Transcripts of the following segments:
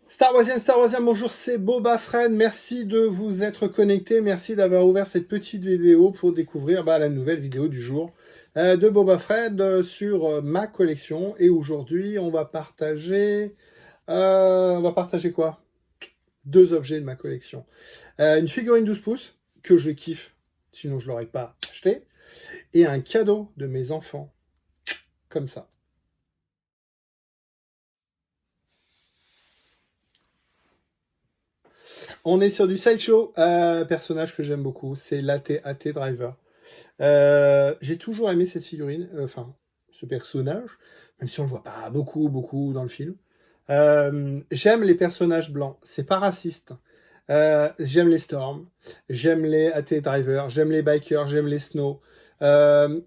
Star Warsian, bonjour, c'est Boba Fred. Merci de vous être connecté. Merci d'avoir ouvert cette petite vidéo pour découvrir la nouvelle vidéo du jour de Boba Fred sur ma collection. Et aujourd'hui, on va partager quoi? Deux objets de ma collection. Une figurine 12 pouces que je kiffe, sinon je l'aurais pas acheté, et un cadeau de mes enfants, comme ça. On est sur du sideshow, personnage que j'aime beaucoup, c'est l'AT-AT Driver. J'ai toujours aimé cette figurine, enfin, ce personnage, même si on le voit pas beaucoup dans le film. J'aime les personnages blancs, c'est pas raciste. J'aime les Storm, j'aime les AT Driver, j'aime les bikers, j'aime les Snow.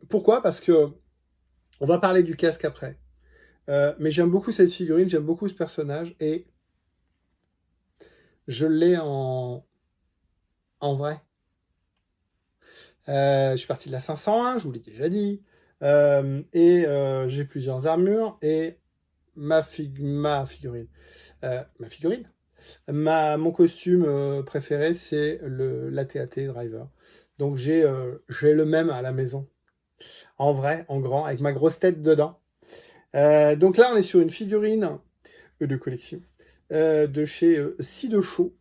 Pourquoi? Parce que on va parler du casque après. Mais j'aime beaucoup cette figurine, j'aime beaucoup ce personnage et je l'ai en vrai. Je suis parti de la 501, je vous l'ai déjà dit. J'ai plusieurs armures et ma figurine. Mon costume préféré, c'est l'AT-AT Driver. Donc j'ai le même à la maison. En vrai, en grand, avec ma grosse tête dedans. Donc là, on est sur une figurine de collection de chez Sideshow.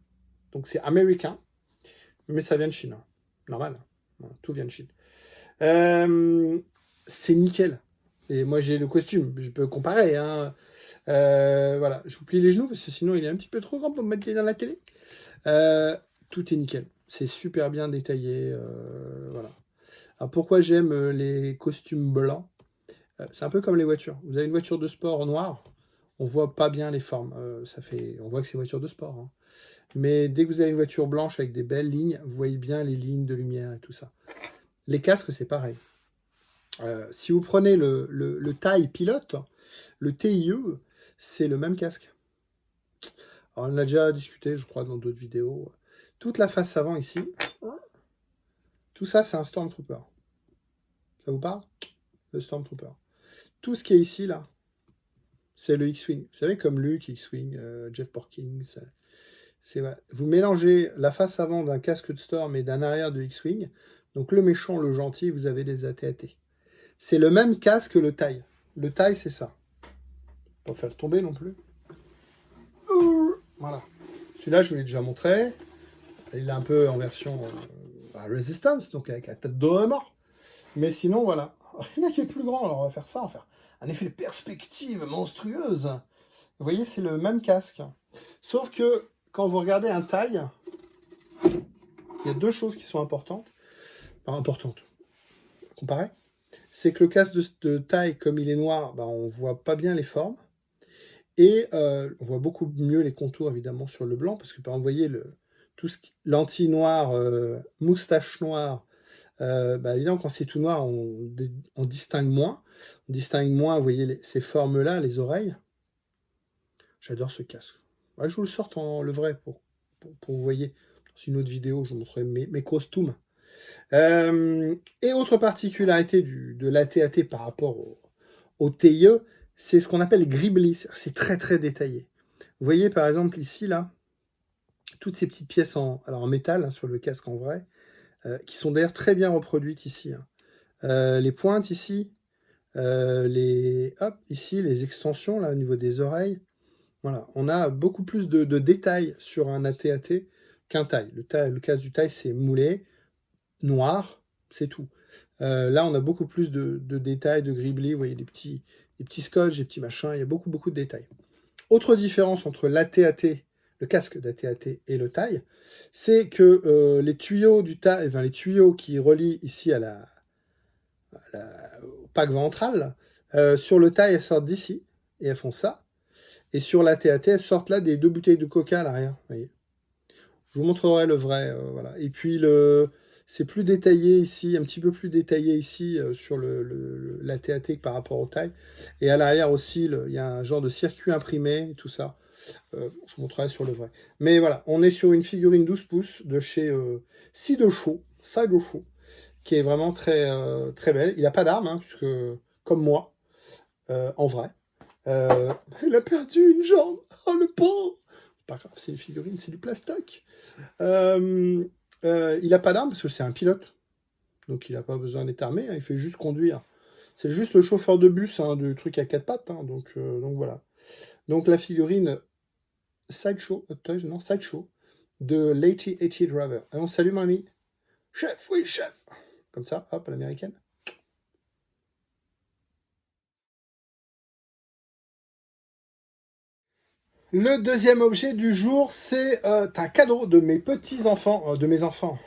Donc c'est américain, mais ça vient de Chine. Normal. Tout vient de Chine. C'est nickel. Et moi, j'ai le costume. Je peux comparer. Hein. Voilà. Je vous plie les genoux parce que sinon, il est un petit peu trop grand pour me mettre dans la télé. Tout est nickel. C'est super bien détaillé. Voilà. Alors, pourquoi j'aime les costumes blancs? C'est un peu comme les voitures. Vous avez une voiture de sport noire, on voit pas bien les formes. On voit que c'est une voiture de sport. Hein. Mais dès que vous avez une voiture blanche avec des belles lignes, vous voyez bien les lignes de lumière et tout ça. Les casques, c'est pareil. Si vous prenez le TIE pilote, le TIE, c'est le même casque. Alors, on en a déjà discuté, je crois, dans d'autres vidéos. Toute la face avant ici, tout ça, c'est un Stormtrooper. Ça vous parle? Le Stormtrooper. Tout ce qui est ici, là, c'est le X-Wing. Vous savez, comme Luke, X-Wing, Jeff Porkins. Vous mélangez la face avant d'un casque de Storm et d'un arrière de X-Wing. Donc le méchant, le gentil, vous avez des AT-AT. C'est le même casque que le TIE. Le TIE, c'est ça. Pas faire tomber non plus. Voilà. Celui-là, je vous l'ai déjà montré. Il est un peu en version Resistance, donc avec la tête de mort. Mais sinon, voilà. Il y en a qui est plus grand, alors on va faire ça. On va faire un effet de perspective monstrueuse. Vous voyez, c'est le même casque. Sauf que quand vous regardez un taille, il y a deux choses qui sont importantes. Enfin, importantes. Comparé. C'est que le casque de taille, comme il est noir, on voit pas bien les formes. Et on voit beaucoup mieux les contours, évidemment, sur le blanc. Parce que, par exemple, vous voyez l'anti-noir, moustache noire. Évidemment, quand c'est tout noir, on distingue moins. On distingue moins, vous voyez, ces formes-là, les oreilles. J'adore ce casque. Ouais, je vous le sors le vrai pour vous voyez. Dans une autre vidéo, je vous montrerai mes costumes. Et autre particularité de l'AT-AT par rapport au TIE, c'est ce qu'on appelle Gribbly. C'est très très détaillé. Vous voyez par exemple ici, là, toutes ces petites pièces en métal, hein, sur le casque en vrai, qui sont d'ailleurs très bien reproduites ici. Hein. Les pointes ici, ici, les extensions là, au niveau des oreilles. Voilà, on a beaucoup plus de détails sur un AT-AT qu'un taille. Le casque du taille, c'est moulé, noir, c'est tout. Là, on a beaucoup plus de détails, de gribbly, vous voyez, des petits scotch, des petits machins, il y a beaucoup de détails. Autre différence entre l'AT-AT, le casque d'AT-AT et le taille, c'est que les tuyaux du taille, enfin les tuyaux qui relient ici au pack ventral, sur le taille, elles sortent d'ici, et elles font ça. Et sur l'AT-AT, elles sortent là des deux bouteilles de coca à l'arrière, vous voyez. Je vous montrerai le vrai, voilà. Et puis c'est plus détaillé ici, un petit peu plus détaillé ici sur la TAT par rapport aux tailles. Et à l'arrière aussi, il y a un genre de circuit imprimé et tout ça. Je vous montrerai sur le vrai. Mais voilà, on est sur une figurine 12 pouces de chez Sideshow, qui est vraiment très, très belle. Il n'a pas d'arme, hein, puisque, comme moi, en vrai. Il a perdu une jambe. Oh, le pauvre! pas grave, c'est une figurine, c'est du plastoc. Il n'a pas d'arme parce que c'est un pilote. Donc il n'a pas besoin d'être armé, hein, il fait juste conduire. C'est juste le chauffeur de bus, hein, du truc à 4 pattes. Hein, donc voilà. Donc la figurine Sideshow, Sideshow de Lady Etty Driver. Allons, salut mon ami. Chef, oui, chef. Comme ça, hop, à l'américaine. Le deuxième objet du jour, c'est un cadeau de mes petits-enfants, de mes enfants.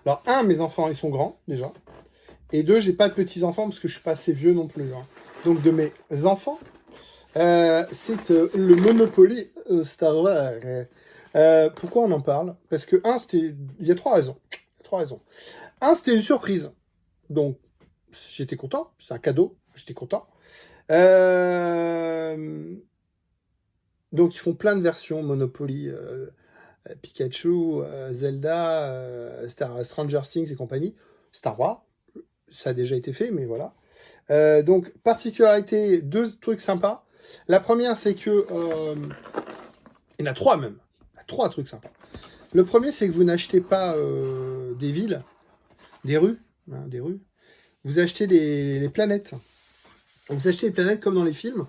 Alors, mes enfants, ils sont grands, déjà. Et deux, j'ai pas de petits-enfants parce que je suis pas assez vieux non plus. Hein. Donc, de mes enfants, c'est le Monopoly Star Wars. Pourquoi on en parle? Parce que, c'était... Il y a trois raisons. C'était une surprise. Donc, j'étais content. C'est un cadeau. J'étais content. Donc, ils font plein de versions Monopoly, Pikachu, Zelda, Stranger Things et compagnie. Star Wars, ça a déjà été fait, mais voilà. Donc, particularité, deux trucs sympas. La première, c'est que... il y en a trois même. Il y a trois trucs sympas. Le premier, c'est que vous n'achetez pas des villes, des rues. Vous achetez les planètes. Donc, vous achetez les planètes comme dans les films.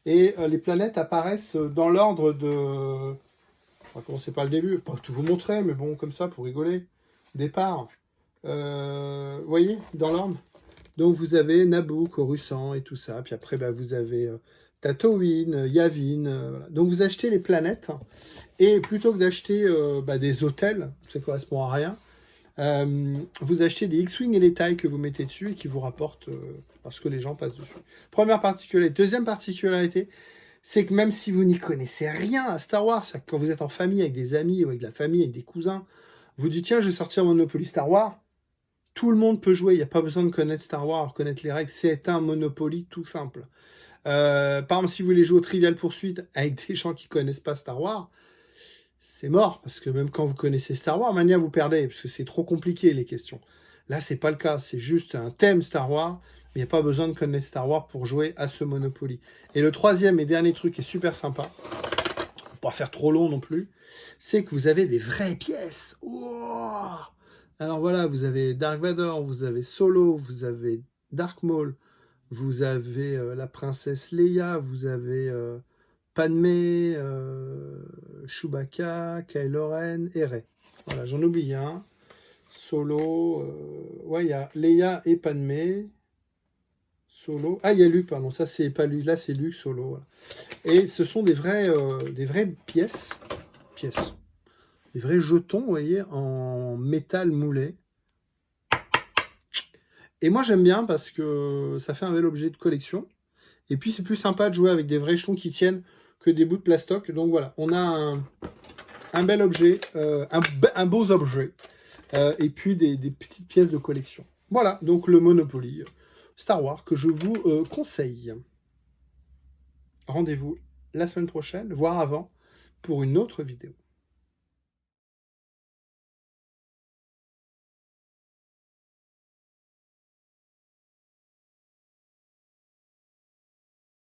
Et les planètes apparaissent dans l'ordre de... On va commencer par le début. Pas tout vous montrer, mais bon, comme ça, pour rigoler. Départ. Vous voyez, dans l'ordre. Donc, vous avez Naboo, Coruscant et tout ça. Puis après, vous avez Tatooine, Yavin. Voilà. Donc, vous achetez les planètes. Et plutôt que d'acheter des hôtels, ça correspond à rien, vous achetez des X-Wing et des TIE que vous mettez dessus et qui vous rapportent parce que les gens passent dessus. Première particularité. Deuxième particularité, c'est que même si vous n'y connaissez rien à Star Wars, quand vous êtes en famille avec des amis ou avec de la famille, avec des cousins, vous dites tiens, je vais sortir Monopoly Star Wars, tout le monde peut jouer, il n'y a pas besoin de connaître Star Wars, connaître les règles, c'est un Monopoly tout simple. Par exemple, si vous voulez jouer au Trivial Pursuit avec des gens qui ne connaissent pas Star Wars, c'est mort, parce que même quand vous connaissez Star Wars, mania, vous perdez, parce que c'est trop compliqué les questions. Là, c'est pas le cas, c'est juste un thème Star Wars, mais il n'y a pas besoin de connaître Star Wars pour jouer à ce Monopoly. Et le troisième et dernier truc qui est super sympa, pas faire trop long non plus, c'est que vous avez des vraies pièces. Wow. Alors voilà, vous avez Dark Vador, vous avez Solo, vous avez Dark Maul, vous avez la princesse Leia, vous avez Padmé, Chewbacca, Kylo Ren et Rey. Voilà, j'en oublie un. Solo, ouais, il y a Leia et Padmé. Solo. Ah, il y a Luke, pardon. Ça, c'est pas lui. Là, c'est Luke Solo. Voilà. Et ce sont des vraies pièces. Des vrais jetons, vous voyez, en métal moulé. Et moi, j'aime bien parce que ça fait un bel objet de collection. Et puis, c'est plus sympa de jouer avec des vrais jetons qui tiennent que des bouts de plastoc. Donc, voilà, on a un bel objet, un beau objet. Et puis, des petites pièces de collection. Voilà, donc le Monopoly Star Wars que je vous conseille. Rendez-vous la semaine prochaine, voire avant, pour une autre vidéo.